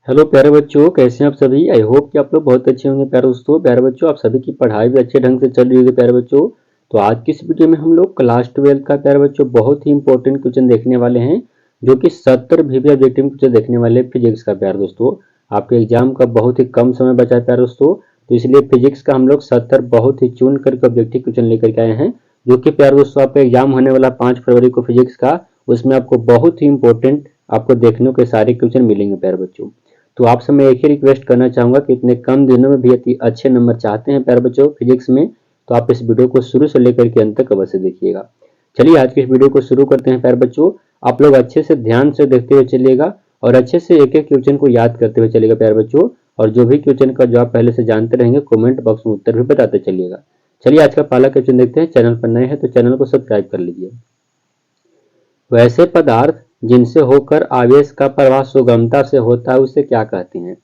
Hello प्यारे बच्चों, कैसे हैं आप सभी। आई होप कि आप लोग बहुत अच्छे होंगे। प्यारे दोस्तों, प्यारे बच्चों, आप सभी की पढ़ाई भी अच्छे ढंग से चल रही होगी। प्यारे बच्चों, तो आज की इस वीडियो में हम लोग क्लास 12 का प्यारे बच्चों बहुत ही इंपॉर्टेंट क्वेश्चन देखने वाले हैं, जो कि 70 वीवी ऑब्जेक्टिव क्वेश्चन देखने वाले फिजिक्स का। प्यारे दोस्तों, आपके एग्जाम का बहुत ही कम समय बचा है प्यारे दोस्तों, तो इसलिए फिजिक्स का हम लोग 70 बहुत ही चुन करके ऑब्जेक्टिव क्वेश्चन लेकर के आए हैं, जो कि प्यारे दोस्तों आपका एग्जाम होने वाला 5 फरवरी को फिजिक्स का, उसमें आपको बहुत ही इंपॉर्टेंट आपको देखने के सारे क्वेश्चन मिलेंगे प्यारे बच्चों। तो आपसे मैं एक ही रिक्वेस्ट करना चाहूंगा कि इतने कम दिनों में भी अति अच्छे नंबर चाहते हैं प्यारे बच्चों फिजिक्स में, तो आप इस वीडियो को शुरू से लेकर के अंत तक अवश्य देखिएगा। चलिए आज की इस वीडियो को शुरू करते हैं प्यारे बच्चों। आप लोग अच्छे से ध्यान से देखते हुए चलिएगा और अच्छे से एक एक क्वेश्चन को याद करते हुए चलिएगा प्यारे बच्चों, और जो भी क्वेश्चन का जवाब पहले से जानते रहेंगे कमेंट बॉक्स में उत्तर भी बताते चलिएगा। चलिए आज का पहला क्वेश्चन देखते हैं। चैनल पर नए हैं तो चैनल को सब्सक्राइब कर लीजिए। वैसे पदार्थ जिनसे होकर आवेश का प्रवाह सुगमता से होता है उसे क्या कहते हैं।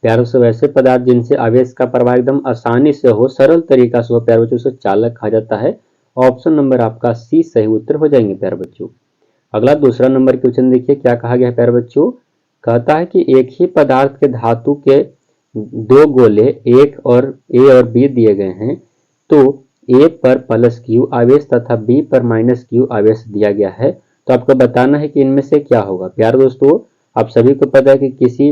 प्यारों से वैसे पदार्थ जिनसे आवेश का प्रवाह एकदम आसानी से हो, सरल तरीका से हो प्यारे बच्चों, उसे चालक कहा जाता है। ऑप्शन नंबर आपका सी सही उत्तर हो जाएंगे प्यारे बच्चों। अगला दूसरा नंबर क्वेश्चन देखिए क्या कहा गया है प्यारे बच्चों। कहता है कि एक ही पदार्थ के धातु के दो गोले एक और ए और बी दिए गए हैं, तो ए पर प्लस क्यू आवेश तथा बी पर माइनस क्यू आवेश दिया गया है, तो आपको बताना है कि इनमें से क्या होगा। प्यारे दोस्तों, आप सभी को पता है कि किसी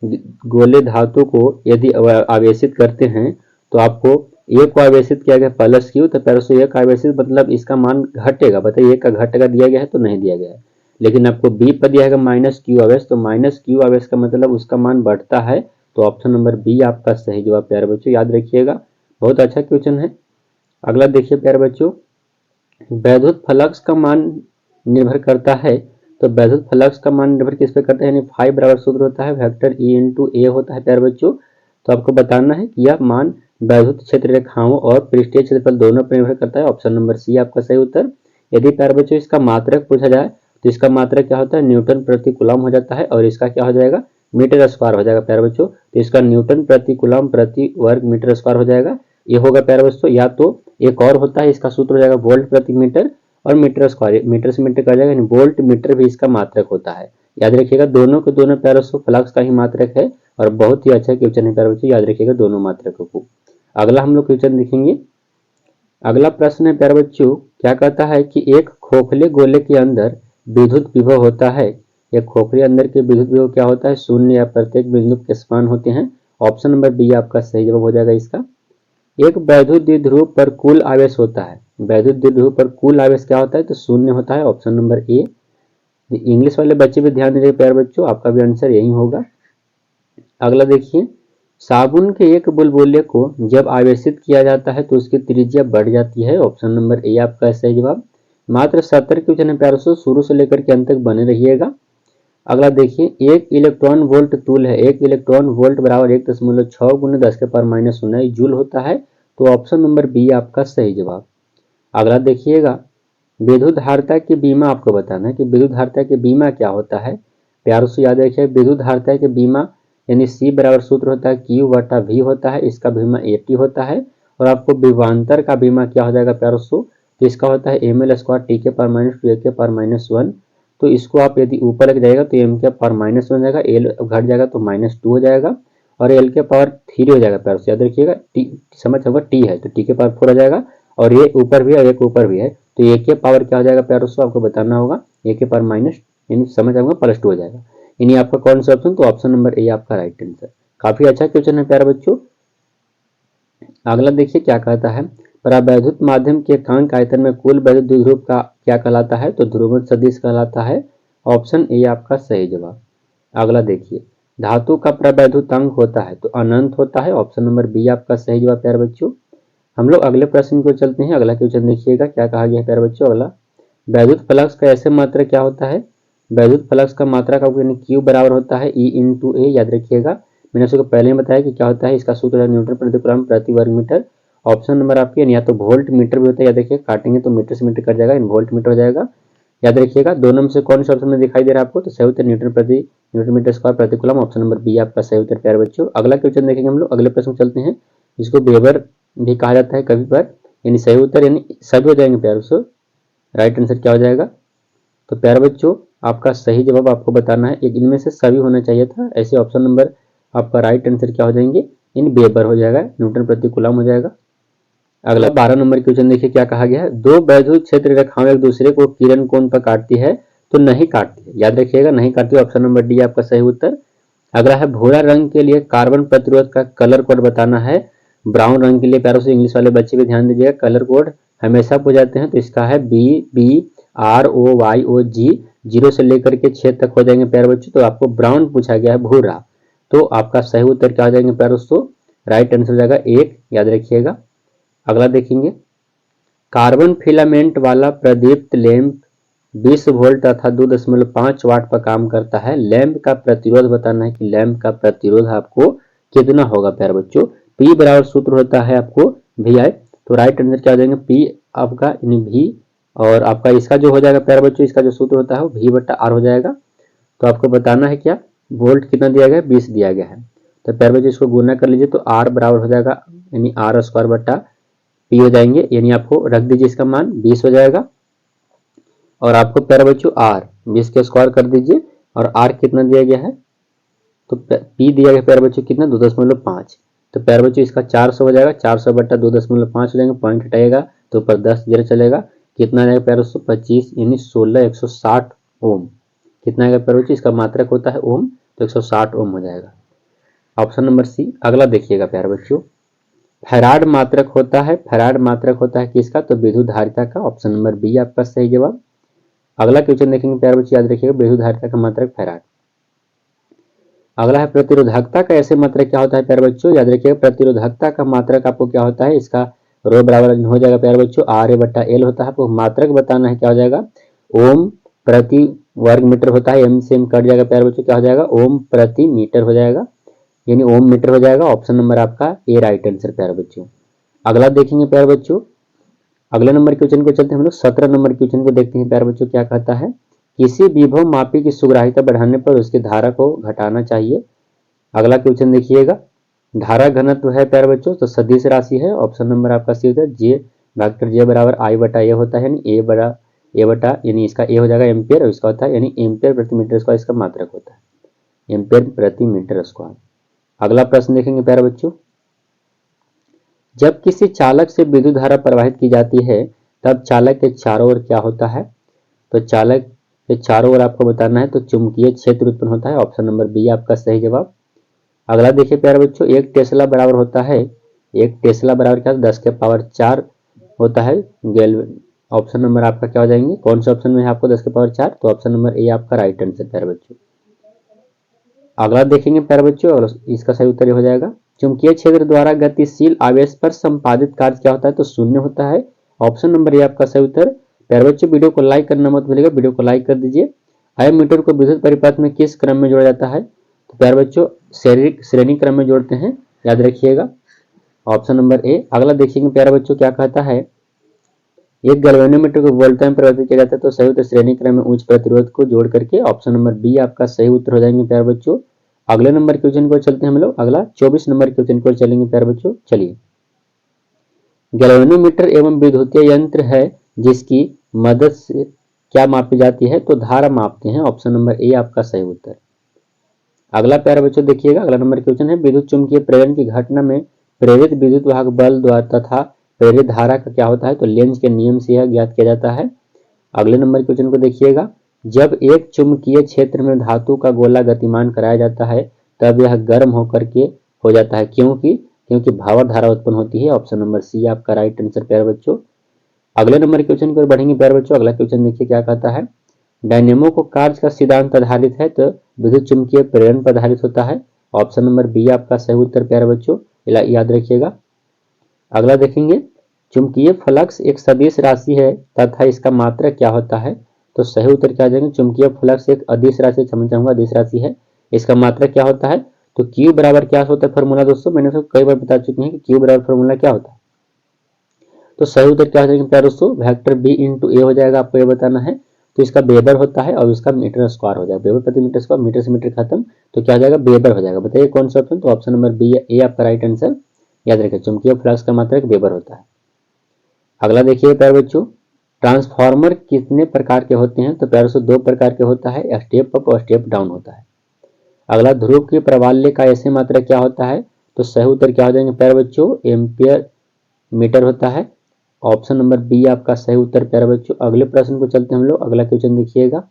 गोले धातु को यदि आवेशित करते हैं तो आपको ए को आवेशित किया गया प्लस क्यू, तो प्यारे दोस्तों एक आवेशित मतलब इसका मान घटेगा। बताइए एक का घटेगा दिया गया है तो नहीं दिया गया है, लेकिन आपको बी पर दिया है माइनस क्यू आवेश, तो माइनस क्यू आवेश का मतलब उसका मान बढ़ता है, तो ऑप्शन नंबर बी आपका सही जवाब प्यारे बच्चों, याद रखिएगा। बहुत अच्छा क्वेश्चन है। अगला देखिए प्यारे बच्चों, वैद्युत फ्लक्स का मान निर्भर करता है, तो वैद्युत फ्लक्स का मान निर्भर किस पे करता है, यानी फाई बराबर सूत्र होता है वेक्टर ई इंटू ए होता है प्यारे बच्चों। तो आपको बताना है कि यह मान वैद्युत क्षेत्र रेखाओं और पृष्ठीय क्षेत्रफल दोनों पर निर्भर करता है। ऑप्शन नंबर सी आपका सही उत्तर। यदि प्यारे बच्चों इसका मात्रक पूछा जाए तो इसका मात्रक क्या होता है, न्यूटन प्रति कूलम हो जाता है, और इसका क्या हो जाएगा, मीटर स्क्वायर हो जाएगा प्यारे बच्चों। तो इसका न्यूटन प्रति कूलम प्रति वर्ग मीटर स्क्वायर हो जाएगा, ये होगा प्यारे बच्चों। या तो एक और होता है, इसका सूत्र हो जाएगा वोल्ट प्रति मीटर, और मीटर स्क्वायर मीटर से मीटर का जाएगा, यानी वोल्ट मीटर भी इसका मात्रक होता है। याद रखिएगा दोनों के दोनों प्यारे बच्चों फ्लक्स का ही मात्रक है, और बहुत ही अच्छा क्वेश्चन है प्यारे बच्चों, याद रखिएगा दोनों मात्रकों को। अगला हम लोग क्वेश्चन देखेंगे। अगला प्रश्न है प्यारे बच्चों, क्या कहता है कि एक खोखले गोले के अंदर विद्युत विभव होता है। एक खोखले अंदर के विद्युत विभव क्या होता है, शून्य या प्रत्येक बिंदु के समान होते हैं। ऑप्शन नंबर बी आपका सही जवाब हो जाएगा इसका। एक वैद्युत द्विध्रुव पर कुल आवेश होता है। वैद्युत द्विध्रुव पर कुल आवेश क्या होता है, तो शून्य होता है। Option number A. इंग्लिश वाले बच्चे भी ध्यान दीजिए प्यारे बच्चों, आपका भी आंसर यही होगा। अगला देखिए, साबुन के एक बुलबुले को जब आवेशित किया जाता है तो उसकी त्रिज्या बढ़ जाती है। ऑप्शन नंबर ए आपका सही जवाब। मात्र 70 क्वेश्चन है प्यारे दोस्तों, शुरू से लेकर के अंत तक बने रहिएगा। अगला देखिए, एक इलेक्ट्रॉन वोल्ट तूल है। एक इलेक्ट्रॉन वोल्ट बराबर 1.6 गुने 10 के पावर माइनस 9 जूल होता है, तो ऑप्शन नंबर बी आपका सही जवाब। अगला देखिएगा, विद्युत धारिता की बीमा आपको बताना है कि विद्युत धारिता की बीमा क्या होता है। प्यारों से याद रखिए, विद्युत धारिता की बीमा यानी सी बराबर सूत्र होता है क्यू बटा वी होता है, इसका बीमा एटी होता है। और आपको विभवांतर का बीमा क्या हो जाएगा प्यारों से, तो इसका होता है एम एल स्क्वायर टी के पावर माइनस 2 ए के पावर माइनस 1। तो इसको आप यदि ऊपर लेके जाएगा तो एम के पावर माइनस 1 हो जाएगा, एल घट जाएगा तो -2 हो जाएगा, और एल के पावर 3 हो जाएगा। प्यारों से याद रखिएगा, टी समझ होगा टी है तो टी के पावर 4 हो जाएगा, और ये ऊपर भी है और एक ऊपर भी है, तो ए के पावर क्या हो जाएगा प्यारों से आपको बताना होगा, ए के पावर माइनस यानी समझ आऊंगा +2 हो जाएगा। यानी आपका कौन सा ऑप्शन, तो ऑप्शन नंबर ए आपका राइट आंसर। काफी अच्छा क्वेश्चन है प्यारे बच्चों। अगला देखिए क्या कहता है, परावैद्युत माध्यम के एकांक आयतन में कुल वैद्युत द्विध्रुव का क्या कहलाता है, तो ध्रुवण सदिश कहलाता है। ऑप्शन ए आपका सही जवाब। अगला देखिए, धातु का परावैद्युतांक होता है तो अनंत होता है। ऑप्शन नंबर बी आपका सही जवाब प्यारे बच्चों। हम लोग अगले प्रश्न को चलते हैं। अगला क्वेश्चन देखिएगा क्या कहा गया है प्यारे बच्चों। अगला, वैद्युत फ्लक्स का ऐसे मात्रा क्या होता है। वैद्युत फ्लक्स का मात्रा का क्यू बराबर होता है ई इंटू ए, याद रखिएगा। मैंने आपको पहले ही बताया कि क्या होता है, इसका सूत्र है न्यूटन प्रति कूलम प्रति वर्ग मीटर। ऑप्शन नंबर आपके या तो वोल्ट मीटर भी होता है, याद रखिए, काटेंगे तो मीटर से मीटर कट जाएगा, वोल्ट मीटर हो जाएगा। याद रखिएगा दोनों में से कौन सा ऑप्शन में दिखाई दे रहा है आपको, तो सही उत्तर न्यूटन मीटर स्क्वायर प्रति कूलम। ऑप्शन नंबर बी आपका सही उत्तर प्यारे बच्चों। अगला क्वेश्चन देखेंगे हम लोग, अगले प्रश्न चलते हैं। इसको वेबर भी कहा जाता है कभी पर, यानी सही उत्तर यानी सभी हो जाएंगे प्यारे बच्चों। राइट आंसर क्या हो जाएगा, तो प्यारे बच्चों आपका सही जवाब आपको बताना है, एक इनमें से सभी होना चाहिए था। ऐसे ऑप्शन नंबर आपका राइट आंसर क्या हो जाएंगे, इन वेबर हो जाएगा, न्यूटन प्रति कूलम हो जाएगा। अगला 12 नंबर क्वेश्चन देखिए क्या कहा गया है, दो वैद्युत क्षेत्र रेखाएं एक दूसरे को किरण कोण पर काटती है तो नहीं काटती है, याद रखिएगा नहीं काटती, ऑप्शन नंबर डी आपका सही उत्तर। अगला है भूरा रंग के लिए कार्बन प्रतिरोध का कलर कोड बताना है, ब्राउन रंग के लिए प्यारों से इंग्लिश वाले बच्चे भी ध्यान दीजिएगा, कलर कोड हमेशा पूछ जाते हैं, तो इसका है BBROYOG, 0 से लेकर के 6 तक हो जाएंगे प्यारे बच्चों, तो आपको ब्राउन पूछा गया है भूरा, तो आपका सही उत्तर क्या हो जाएंगे प्यारे दोस्तों, राइट आंसर हो जाएगा 1, याद रखिएगा। अगला देखेंगे, कार्बन फिलामेंट वाला प्रदीप्त लैंप 20 वोल्ट तथा 2.5 वाट पर काम करता है, लैंप का प्रतिरोध बताना है कि लैंप का प्रतिरोध आपको कितना होगा प्यारे बच्चों। P बराबर सूत्र होता है आपको VI, तो राइट आंसर क्या हो जाएगा P आपका यानी V, और आपका इसका जो हो जाएगा प्यारे बच्चों, इसका जो सूत्र होता है वो V/R हो जाएगा। तो आपको बताना है क्या, वोल्ट कितना दिया गया है, 20 दिया गया है, तो प्यारे बच्चों इसको गुना कर लीजिए, तो R बराबर हो जाएगा यानी R² P हो जाएंगे, यानी आपको रख दीजिए इसका मान 20 हो जाएगा, और आपको प्यारे बच्चों R 20 के स्क्वायर कर दीजिए, और R कितना दिया गया है, तो P दिया गया प्यारे बच्चों कितना 2.5, तो प्यारे बच्चों इसका 400 हो जाएगा, 400/2.5 हो जाएंगे, पॉइंट हटाएगा तो ऊपर 10 जीरो चलेगा, कितना आएगा प्यारे दोस्तों 25 यानी 16 ओम, कितना आएगा प्यारे बच्चों, इसका मात्रक होता है ओम, तो 160 ओम हो जाएगा, ऑप्शन नंबर सी। अगला देखिएगा प्यारे बच्चों, फैराड मात्रक होता है, फैराड मात्रक होता है किसका, तो विद्युत धारिता का, ऑप्शन नंबर बी आपका सही जवाब। अगला क्वेश्चन देखेंगे प्यारे बच्चों, याद रखिएगा विद्युत धारिता का मात्रक फैराड। अगला है प्रतिरोधकता का ऐसे मात्रक क्या होता है प्यारे बच्चों, याद रखिएगा प्रतिरोधकता का मात्रक आपको क्या होता है, इसका रो बराबर हो जाएगा प्यारे बच्चों RA/L होता है, आपको मात्रक बताना है क्या हो जाएगा, ओम प्रति वर्ग मीटर होता है, एम से एम कट जाएगा प्यारे बच्चों, क्या हो जाएगा ओम प्रति मीटर हो जाएगा, यानी ओम मीटर हो जाएगा, ऑप्शन नंबर आपका ए राइट आंसर प्यारे बच्चों। अगला देखेंगे प्यारे बच्चों, अगले नंबर क्वेश्चन को चलते हैं हम लोग, 17 नंबर क्वेश्चन को देखते हैं प्यारे बच्चों, क्या कहता है, किसी विभव मापी की सुग्राहिता बढ़ाने पर उसकी धारा को घटाना चाहिए। अगला क्वेश्चन देखिएगा, धारा घनत्व है प्यारे बच्चों, तो सदिश राशि है, ऑप्शन नंबर आपका सी होता है J बराबर I/A होता है, यानी ए बटा यानी इसका ए हो जाएगा एम्पियर, और इसका होता है यानी एम्पियर प्रति मीटर स्क्वायर, इसका मात्रक होता है एम्पियर प्रति मीटर स्क्वायर। अगला प्रश्न देखेंगे प्यारे बच्चों, जब किसी चालक से विद्युत धारा प्रवाहित की जाती है तब चालक के चारों ओर क्या होता है, तो चालक के चारों ओर आपको बताना है, तो चुंबकीय क्षेत्र उत्पन्न होता है, ऑप्शन नंबर बी आपका सही जवाब। अगला देखिए प्यारे बच्चों, एक टेस्ला बराबर होता है, एक टेस्ला बराबर क्या 10⁴ होता है ऑप्शन नंबर आपका क्या हो जाएंगे, कौन से ऑप्शन में है आपको 10⁴, तो ऑप्शन नंबर ए आपका राइट आंसर प्यारे बच्चों। अगला देखेंगे प्यारे बच्चों, और इसका सही उत्तर हो जाएगा, चुंबकीय क्षेत्र द्वारा गतिशील आवेश पर संपादित कार्य क्या होता है, तो शून्य होता है, ऑप्शन नंबर ए आपका सही उत्तर। प्यारे बच्चों वीडियो को लाइक करना मत भूलिएगा, वीडियो को लाइक कर दीजिए। एमीटर को विद्युत परिपथ में किस क्रम में जोड़ा जाता है, तो प्यारे बच्चों श्रेणी क्रम में जोड़ते हैं, याद रखिएगा, ऑप्शन नंबर ए। अगला देखिएगा प्यारे बच्चों क्या कहता है, एक गैल्वेनोमीटर को वोल्टा में परिवर्तित किया जाता है, तो सही उत्तर श्रेणी क्रम में उच्च प्रतिरोध को जोड़ करके, ऑप्शन नंबर बी आपका सही उत्तर हो जाएंगे प्यारे बच्चों। अगले नंबर क्वेश्चन को चलते हैं हम लोग, अगला 24 नंबर क्वेश्चन को चलेंगे प्यारे बच्चों। चलिए, गैल्वेनोमीटर एवं विद्युतीय यंत्र है जिसकी मदद से क्या मापी जाती है, तो धारा मापते हैं, ऑप्शन नंबर ए आपका सही उत्तर। अगला प्यारे बच्चों देखिएगा, अगला नंबर क्वेश्चन है, विद्युत चुंबकीय प्रेरण की घटना में प्रेरित विद्युत वाहक बल द्वारा तथा प्रेरित धारा का क्या होता है, तो लेंज के नियम से यह ज्ञात किया जाता है। अगले नंबर क्वेश्चन को देखिएगा, जब एक चुंबकीय क्षेत्र में धातु का गोला गतिमान कराया जाता है तब यह गर्म होकर के हो जाता है, क्योंकि भावर धारा उत्पन्न होती है, ऑप्शन नंबर सी आपका राइट आंसर प्यारे बच्चों। अगले नंबर क्वेश्चन पर बढ़ेंगे प्यारे बच्चों, अगला क्वेश्चन देखिए क्या कहता है, डायनेमो को कार्य का सिद्धांत आधारित है तो विद्युत चुंबकीय प्रेरण पर आधारित होता है, ऑप्शन नंबर बी आपका सही उत्तर प्यारे बच्चों, याद रखिएगा। अगला देखेंगे, चुंबकीय फ्लक्स एक सदिश राशि है तथा इसका मात्रक क्या होता है, तो सही उत्तर क्या आ जाएंगे, चुंबकीय फ्लक्स एक अदिश राशि, क्षमा चाहूंगा अदिश राशि है, इसका मात्रक क्या होता है, तो क्यू बराबर क्या होता है फॉर्मूला दोस्तों, मैंने तो कई बार बता चुके हैं कि क्यू बराबर फॉर्मूला क्या होता है, तो सही उत्तर क्या हो जाएगा प्यारे दोस्तों, वेक्टर बी इंटू ए हो जाएगा, आपको ये बताना है, तो इसका वेबर होता है और इसका मीटर स्क्वायर हो जाएगा, वेबर प्रति मीटर स्क्वायर, मीटर से मीटर खत्म, तो क्या हो जाएगा वेबर हो जाएगा, बताइए कौन सा ऑप्शन, तो ऑप्शन नंबर बी ए आपका राइट आंसर, याद रखिए चुंबकीय फ्लक्स का मात्रक वेबर होता है। अगला देखिए प्यारे बच्चों, ट्रांसफार्मर कितने प्रकार के होते हैं? तो प्यारे दोस्तों 2 प्रकार के होता है, स्टेप अप और स्टेप डाउन होता है। अगला, ध्रुव की प्रवाल्य का ऐसे मात्रा क्या होता है? तो सही उत्तर क्या हो जाएंगे प्यारे बच्चों? एम्पियर मीटर होता है। ऑप्शन नंबर बी आपका सही उत्तर प्यारे बच्चों। अगले प्रश्न को चलते हैं हम लोग। अगला क्वेश्चन देखिएगा,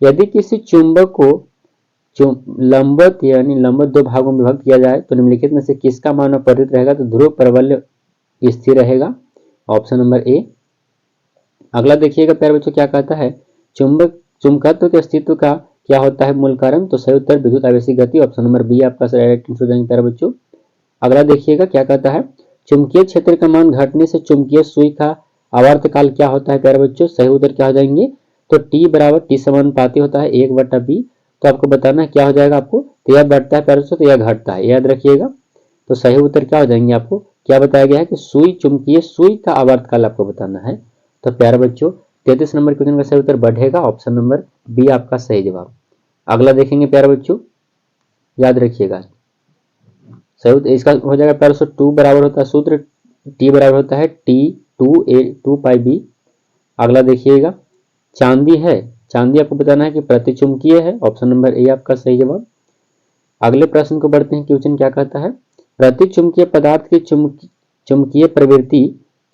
यदि किसी चुंबक को लंबवत यानी लंबवत 2 भागों में विभक्त किया जाए तो निम्नलिखित में से किसका मान अपरिवर्तित रहेगा? तो ध्रुव प्रबल्य स्थिर रहेगा। Option number A. अगला देखिएगा प्यारे बच्चों क्या कहता है, चुंबकत्व के अस्तित्व का क्या होता है मूल कारण? तो सही उत्तर विद्युत आवेशिक गति। ऑप्शन नंबर बी आपका राइट आंसर हो जाएंगे प्यारे बच्चों। अगला देखिएगा क्या कहता है, चुंबकीय क्षेत्र का मान घटने से चुंबकीय सुई का आवर्तकाल क्या होता है प्यारे बच्चों? सही उत्तर क्या हो जाएंगे? तो टी बराबर टी समानुपाती होता है 1/b। तो आपको बताना है क्या हो जाएगा आपको, तो यह बढ़ता है प्यारे बच्चों तो यह घटता है, याद रखिएगा। तो सही उत्तर क्या हो जाएंगे? आपको क्या बताया गया है कि सुई, चुंबकीय सुई का आवर्तकाल आपको बताना है। तो प्यारे बच्चों 33 नंबर क्वेश्चन का सही उत्तर बढ़ेगा। ऑप्शन नंबर बी आपका सही जवाब। अगला देखेंगे प्यारे बच्चों, याद रखिएगा सही इसका हो जाएगा प्यारे बच्चों 2 बराबर होता है सूत्र टी बराबर होता है T2a2πb। अगला देखिएगा, चांदी है, चांदी आपको बताना है कि प्रतिचुंबकीय है। ऑप्शन नंबर ए आपका सही जवाब। अगले प्रश्न को बढ़ते हैं। क्वेश्चन क्या कहता है, प्रतिचुंबकीय पदार्थ की चुंबकीय प्रवृत्ति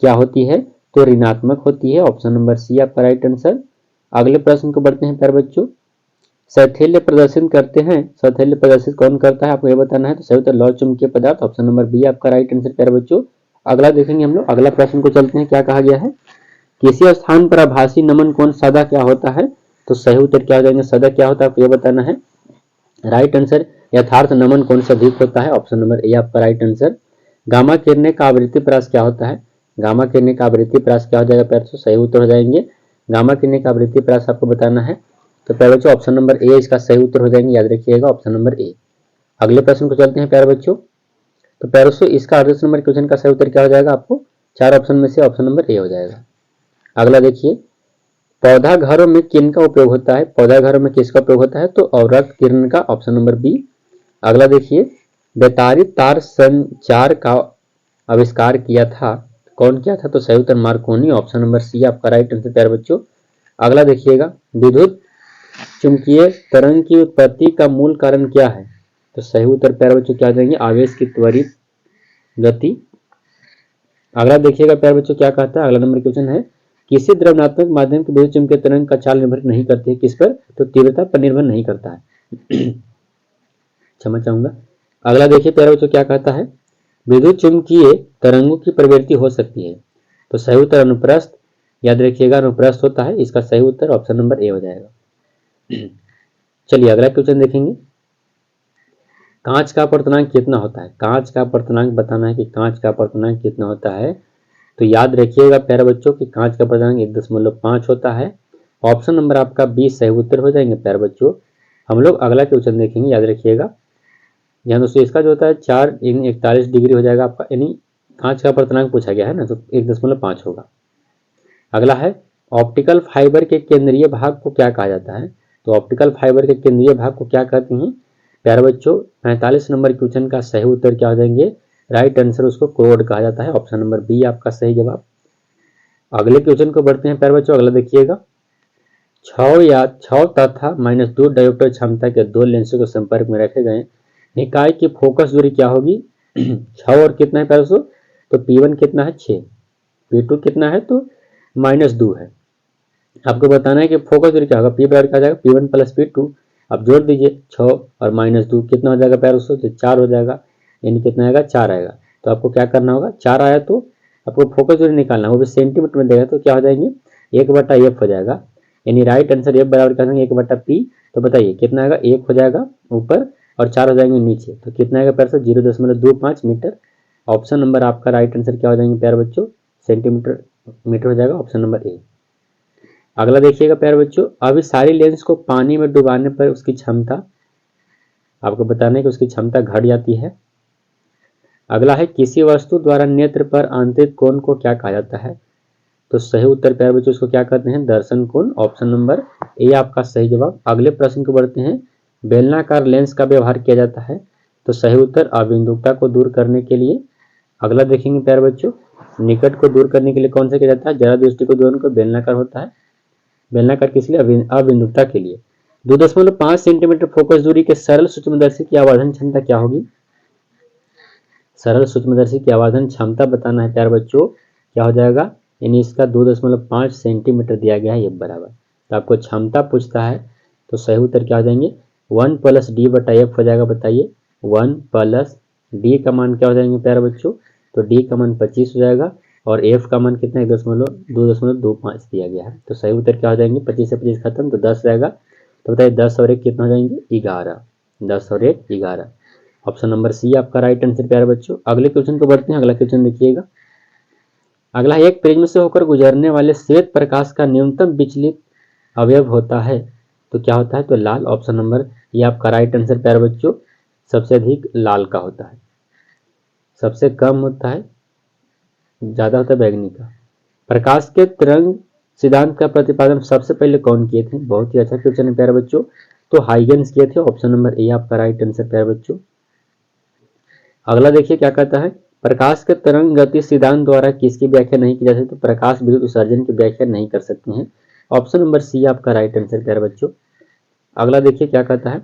क्या होती है? तो ऋणात्मक होती है। ऑप्शन नंबर सी आपका राइट आंसर। अगले प्रश्न को बढ़ते हैं प्यारे बच्चों, सैथेल्य प्रदर्शित करते हैं, सैथेल्य प्रदर्शित कौन करता है आपको यह बताना है। तो सही उत्तर लौह चुंबकीय पदार्थ। ऑप्शन नंबर बी आपका राइट आंसर प्यारे बच्चों। अगला देखेंगे हम लोग। अगला प्रश्न को चलते हैं, क्या कहा गया है, किसी स्थान पर आभासी नमन कोण सदा क्या होता है? तो सही उत्तर क्या हो जाएंगे? सदा क्या होता है आपको यह बताना है। राइट आंसर यथार्थ नमन कोण से अधिक होता है। ऑप्शन नंबर ए आपका राइट आंसर। गामा किरणें का आवृत्ति प्रयास क्या होता है? गामा किरणें का आवृत्ति प्रयास क्या हो जाएगा प्यारे बच्चों? सही उत्तर हो जाएंगे गामा किरणें का आवृत्ति प्रयास आपको बताना है। तो प्यारे बच्चों ऑप्शन नंबर ए इसका सही उत्तर हो जाएंगे, याद रखिएगा ऑप्शन नंबर ए। अगले प्रश्न को चलते हैं प्यारे बच्चों। तो प्यारे बच्चों इसका 38 नंबर क्वेश्चन का सही उत्तर क्या हो जाएगा? आपको 4 ऑप्शन में से ऑप्शन नंबर ए हो जाएगा। अगला देखिए, पौधा घरों में किन का उपयोग होता है? पौधा घरों में किसका उपयोग होता है? तो अवरक्त किरण का। Option number B. अगला देखिए, बेतारित तार संचार का आविष्कार किया था, कौन किया था? तो सही उत्तर मार्कोनी। ऑप्शन नंबर सी आपका राइट आंसर प्यारे बच्चों। अगला देखिएगा, विद्युत चुंबकीय तरंग की उत्पत्ति का मूल कारण क्या है? तो सही उत्तर प्यारे बच्चों क्या जाएंगे? आवेश की त्वरित गति। अगला देखिएगा प्यारे बच्चों क्या कहता है। अगला नंबर क्वेश्चन है, किसी द्रव्यनात्मक माध्यम के विद्युत चुंबकीय तरंग का चाल निर्भर नहीं करती है, किस पर? तो तीव्रता पर निर्भर नहीं करता है। क्षमा चाहूंगा। अगला देखिए प्यारे बच्चों क्या कहता है, विद्युत चुंबकीय तरंगों की प्रवृत्ति हो सकती है। तो सही उत्तर अनुप्रस्थ, याद रखिएगा अनुप्रस्थ होता है, इसका सही उत्तर ऑप्शन नंबर ए हो जाएगा। चलिए अगला क्वेश्चन देखेंगे, कांच का अपवर्तनांक कितना होता है? कांच का अपवर्तनांक बताना है कि कांच का अपवर्तनांक कितना होता है। तो याद रखिएगा प्यारे बच्चों कि कांच का अपवर्तनांक 1.5 होता है। ऑप्शन नंबर आपका 20 सही उत्तर हो जाएंगे प्यारे बच्चों। हम लोग अगला क्वेश्चन देखेंगे, याद रखिएगा। यहाँ दोस्तों इसका जो होता है 4 यानी 41 डिग्री हो जाएगा आपका, यानी कांच का अपवर्तनांक पूछा गया है ना, तो 1.5 होगा। अगला है, ऑप्टिकल फाइबर के केंद्रीय भाग को क्या कहा जाता है? तो ऑप्टिकल फाइबर के केंद्रीय भाग को क्या कहते हैं प्यारे बच्चों? 45 नंबर क्वेश्चन का सही उत्तर क्या हो जाएंगे? राइट आंसर उसको कोड कहा जाता है। ऑप्शन नंबर बी आपका सही जवाब। अगले क्वेश्चन को बढ़ते हैं प्यारे बच्चों। अगला देखिएगा, 6 तथा -2 डायोप्टर क्षमता के 2 लेंसों के संपर्क में रखे गए निकाय की फोकस दूरी क्या होगी? 6 और कितना है प्यारे बच्चों? तो P1 कितना है? 6। P2 कितना है? तो -2 है। आपको बताना है कि फोकस दूरी क्या होगा। P बराबर क्या हो जाएगा? P1 + P2। अब जोड़ दीजिए 6 और -2 कितना हो जाएगा प्यारे दोस्तों? तो 4 हो जाएगा, यानी कितना आएगा? 4 आएगा। तो आपको क्या करना होगा, 4 आया तो आपको फोकस दूरी निकालना, वो भी सेंटीमीटर में देगा, तो क्या हो जाएंगे? 1/f हो जाएगा, यानी राइट आंसर f बराबर क्या होगा? 1/p। तो बताइए कितना आएगा? 1 हो जाएगा ऊपर और 4 हो जाएंगे नीचे, तो कितना आएगा प्यारे दोस्तों? 0.25 मीटर। ऑप्शन नंबर आपका राइट आंसर क्या हो जाएंगे प्यारे बच्चों? सेंटीमीटर मीटर हो जाएगा, ऑप्शन नंबर ए। अगला देखिएगा प्यारे बच्चों, अभी सारी लेंस को पानी में डुबाने पर उसकी क्षमता आपको बताना है कि उसकी क्षमता घट जाती है। अगला है, किसी वस्तु द्वारा नेत्र पर आंतरिक कोण को क्या कहा जाता है? तो सही उत्तर प्यारे बच्चों उसको क्या कहते हैं? दर्शन कोण। ऑप्शन नंबर ए आपका सही जवाब। अगले प्रश्न को बढ़ते हैं, बेलनाकार लेंस का व्यवहार किया जाता है। तो सही उत्तर अबिंदुकता को दूर करने के लिए। अगला देखेंगे प्यारे बच्चों, निकट को दूर करने के लिए कौन सा किया जाता है? जरा दृष्टि को दूर को बेलनाकार होता है। बेलनाकार किस लिए? अबिंदुकता के लिए। 2.5 सेंटीमीटर फोकस दूरी के सरल सूक्ष्मदर्शी की आवर्धन क्षमता क्या होगी? सरल सूक्ष्मदर्शी की आवर्धन क्षमता बताना है प्यारे बच्चों, क्या हो जाएगा? यानी इसका 2.5 सेंटीमीटर दिया गया है, ये बराबर। तो आपको क्षमता पूछता है तो सही उत्तर क्या हो जाएंगे? 1 + d/f हो जाएगा। बताइए 1 + d का मान क्या हो जाएंगे प्यारे बच्चों? तो d का मान 25 हो जाएगा और f का मान कितना है? 2.25 दिया गया है। तो सही उत्तर क्या हो जाएंगे? 25 से 25 खत्म तो 10 रहेगा। तो बताइए 10 और 1 कितना हो जाएंगे? 11। 10 और 1 11। ऑप्शन नंबर सी आपका राइट आंसर प्यारे बच्चों। अगले क्वेश्चन को बढ़ते हैं। अगला क्वेश्चन देखिएगा। अगला, एक प्रिज्म से होकर गुजरने वाले श्वेत प्रकाश का न्यूनतम विचलित अवयव होता है तो क्या होता है? तो लाल। ऑप्शन नंबर ये आपका राइट आंसर प्यारे बच्चों। सबसे अधिक लाल का होता है, सबसे कम होता है, ज्यादा होता है बैगनी का। प्रकाश के तरंग सिद्धांत का प्रतिपादन सबसे पहले कौन किए थे? बहुत ही अच्छा क्वेश्चन है प्यारे बच्चों। तो हाइगेंस किए थे। ऑप्शन नंबर ए आपका राइट आंसर प्यारे बच्चों। अगला देखिए क्या कहता है, प्रकाश के तरंग गति सिद्धांत द्वारा किसकी व्याख्या नहीं की जा सकती? तो प्रकाश विद्युत उत्सर्जन की व्याख्या नहीं कर सकते हैं। ऑप्शन नंबर सी आपका राइट आंसर प्यारे बच्चों। अगला देखिए क्या कहता है,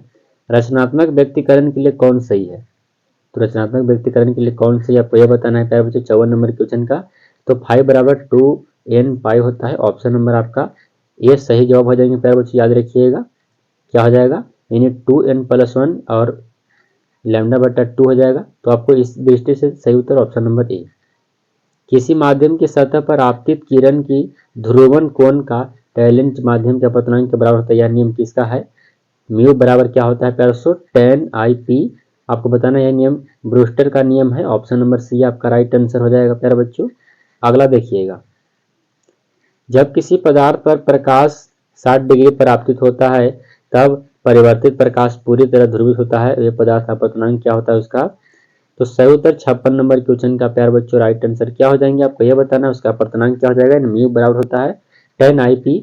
रचनात्मक व्यक्तिकरण के लिए कौन सही है? तो रचनात्मक व्यक्तिकरण के लिए कौन सही आपको यह बताना है प्यारे बच्चों 54 नंबर क्वेश्चन का। तो 5 = 2n होता है। ऑप्शन नंबर आपका ये सही जवाब हो जाएंगे प्यारे बच्चों, याद रखिएगा क्या हो जाएगा? यानी 2n+1 और λ/2 हो जाएगा। तो आपको इस दृष्टि से सही उत्तर ऑप्शन नंबर ए। किसी माध्यम की सतह पर आपतित किरण की ध्रुवण कोण का टैलेंट माध्यम के अपतनांक के बराबर होता है। यह नियम किसका है? म्यू बराबर क्या होता है प्यारे दोस्तों? tan I/p। आपको बताना यह नियम ब्रूस्टर का नियम है। ऑप्शन नंबर सी आपका राइट आंसर हो जाएगा प्यारे बच्चों। अगला देखिएगा, जब किसी पदार्थ पर प्रकाश 60 डिग्री पर आपतित होता है तब परिवर्तित प्रकाश पूरी तरह ध्रुवित होता है। यह पदार्थ का अपतनांक क्या होता है उसका? तो सही उत्तर 56 नंबर क्वेश्चन का प्यारे बच्चों राइट आंसर क्या हो जाएंगे? आपको यह बताना है उसका अपतनांक क्या हो जाएगा। म्यू बराबर होता है tan I/p।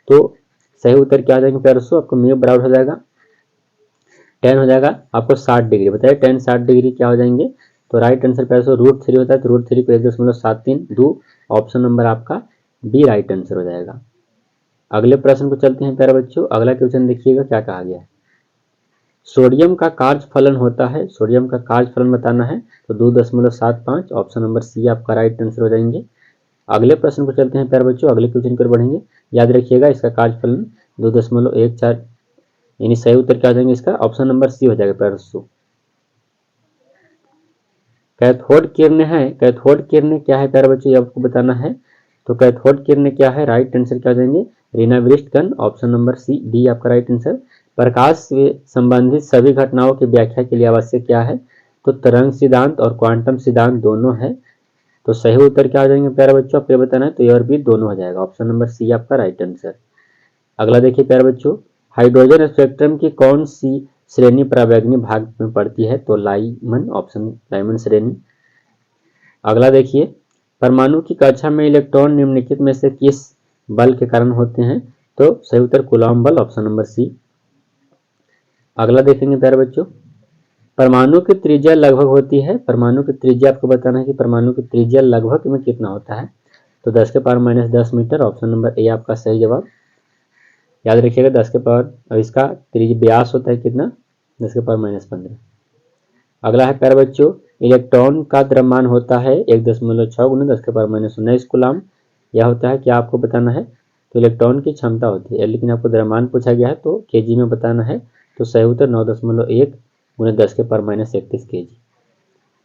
तो सही उत्तर क्या हो जाएंगे प्यारे दोस्तों? आपको म्यू बराबर हो जाएगा 10 हो जाएगा आपको 60 डिग्री। बताइए 10 60 डिग्री क्या हो जाएंगे? तो राइट आंसर प्यारे दोस्तों √3 होता है। तो √3 को 1.73 दो। ऑप्शन नंबर आपका बी राइट आंसर हो जाएगा। अगले प्रश्न को चलते हैं प्यारे बच्चों। अगला क्वेश्चन देखिएगा क्या कहा गया है। सोडियम का कार्य फलन होता है, सोडियम का कार्य फलन बताना है तो 2.75। ऑप्शन नंबर सी आपका राइट आंसर हो जाएंगे। अगले प्रश्न को चलते हैं प्यारे बच्चों। अगले क्वेश्चन पर बढ़ेंगे। याद रखिएगा इसका कार्य फलन 2.14, यानी सही उत्तर क्या हो जाएंगे इसका? ऑप्शन नंबर सी हो जाएगा प्यारे दोस्तों। कैथोड किरण है, कैथोड किरण क्या है प्यारे बच्चों? ये आपको बताना है। तो कैथोड किरण क्या है? राइट आंसर क्या हो जाएंगे? ऋणाविष्ट कण। ऑप्शन नंबर सी डी आपका राइट आंसर। प्रकाश से संबंधित सभी घटनाओं की व्याख्या के लिए आवश्यक क्या है? तो तरंग सिद्धांत और क्वांटम सिद्धांत दोनों है। तो सही उत्तर क्या हो जाएंगे प्यारे बच्चों? आपको बताना है तो ए और बी दोनों हो जाएगा। ऑप्शन नंबर सी आपका राइट आंसर। अगला देखिए प्यारे बच्चों, हाइड्रोजन स्पेक्ट्रम की कौन सी श्रेणी परावैंगनी भाग में पड़ती है? तो लाइमन। ऑप्शन लाइमन श्रेणी। अगला देखिए, परमाणु की कक्षा में इलेक्ट्रॉन निम्नलिखित में से किस बल के कारण होते हैं? तो सही उत्तर कूलॉम बल। Option number C. अगला देखेंगे प्यारे बच्चों, परमाणु की त्रिज्या लगभग होती है, परमाणु की त्रिज्या आपको बताना है कि परमाणु की त्रिज्या लगभग में कितना होता है? तो 10⁻⁻10 मीटर। ऑप्शन नंबर ए आपका सही जवाब। याद रखिएगा 10 इसका त्रिज्या व्यास होता है कितना? 10⁻⁻15। अगला है प्यारे बच्चों, इलेक्ट्रॉन का द्रव्यमान होता है 1.6 × 10⁻⁻19 कूलॉम। यह होता है क्या आपको बताना है? तो इलेक्ट्रॉन की क्षमता होती है, लेकिन आपको द्रव्यमान पूछा गया है तो केजी में बताना है। तो सही उत्तर 9.1 × 10⁻31 केजी।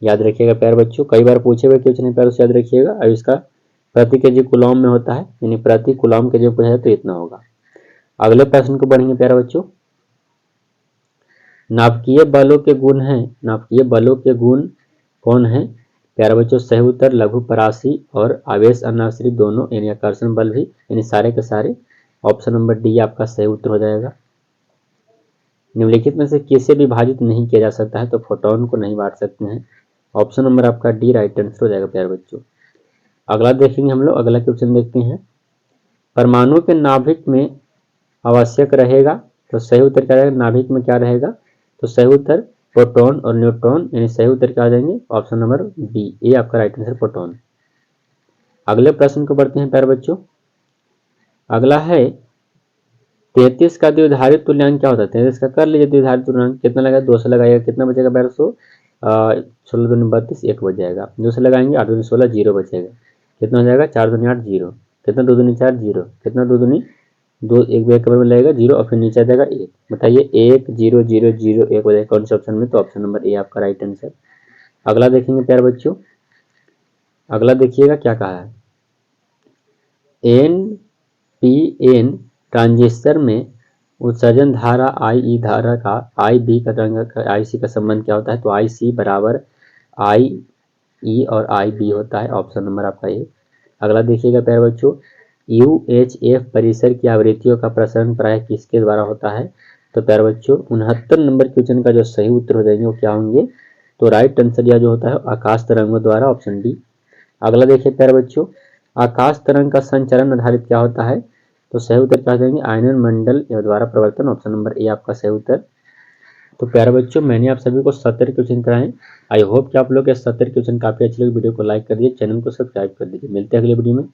याद रखिएगा प्यारे बच्चों, कई बार पूछे हुए क्वेश्चन है प्यारे से याद रखिएगा। अब इसका प्रति केजी कूलॉम में होता है, यानी प्रति कूलॉम केजी पूछा है तो इतना होगा। अगले प्रश्न को बढ़ेंगे प्यारे बच्चों, नाभिकीय बलों के गुण हैं, नाभिकीय बलों के गुण कौन है प्यारे बच्चों? सही उत्तर लघुपरासी और आवेश अनाश्रित दोनों, यानी आकर्षण बल भी, यानी सारे के सारे। ऑप्शन नंबर डी आपका सही उत्तर हो जाएगा। निम्नलिखित में से किसे विभाजित नहीं किया जा सकता है? तो फोटोन को नहीं बांट सकते हैं। ऑप्शन नंबर आपका डी राइट आंसर हो जाएगा प्यारे बच्चों। अगला देखेंगे हम लोग। अगला क्वेश्चन देखते हैं, परमाणु के नाभिक में आवश्यक रहेगा। तो सही उत्तर क्या रहेगा? नाभिक में क्या रहेगा? तो सही उत्तर प्रोटॉन और न्यूट्रॉन, यानी सही उत्तर क्या आ जाएंगे? ऑप्शन नंबर बी ए आपका राइट आंसर प्रोटॉन। अगले प्रश्न को बढ़ते हैं प्यारे बच्चों। अगला है 33 का द्विधारित तुल्यांक क्या होता है। 33 का कर लीजिए द्विधारित तुल्यांक, कितना लगा 2 से लगाइएगा, कितना बचेगा प्यारे दोस्तों, 16 दूनी 32, 1 बच जाएगा। 2 से लगाएंगे 8 दूनी 16, 0 बचेगा। कितना हो जाएगा 4 दूनी 8, 0, कितना 2 दूनी 4, 0, कितना 2 दूनी 2, एक बैक कवर में लगेगा 0 और फिर नीचे आ जाएगा 1। बताइए 1 0 0 0 1 हो जाएगा कौन से ऑप्शन में, तो ऑप्शन नंबर ए आपका राइट आंसर। अगला देखेंगे प्यारे बच्चों, अगला देखिएगा क्या कहा है। NPN ट्रांजिस्टर में उत्सर्जन धारा IE धारा का IB का IC का संबंध क्या होता है, तो IC बराबर IE और IB होता है, ऑप्शन नंबर आपका ए। अगला देखिएगा प्यारे बच्चों, UHF परिसर की आवृत्तियों का प्रसारण प्राय किसके द्वारा होता है, तो प्यारे बच्चों 69 नंबर क्वेश्चन का जो सही उत्तर हो जाएंगे वो क्या होंगे, तो राइट आंसर या जो होता है आकाश तरंगों द्वारा, ऑप्शन डी। अगला देखिए प्यारे बच्चों, आकाश तरंग का संचरण आधारित क्या होता है, तो सही उत्तर क्या देंगे, आयनन मंडल द्वारा प्रवर्तन, ऑप्शन नंबर ए आपका सही उत्तर। तो प्यारे बच्चों मैंने आप सभी को 70 क्वेश्चन कराए। आई होप कि आप लोग के 70 क्वेश्चन काफी अच्छे लगे। वीडियो को लाइक कर दीजिए, चैनल को सब्सक्राइब कर दीजिए। मिलते हैं अगले वीडियो में।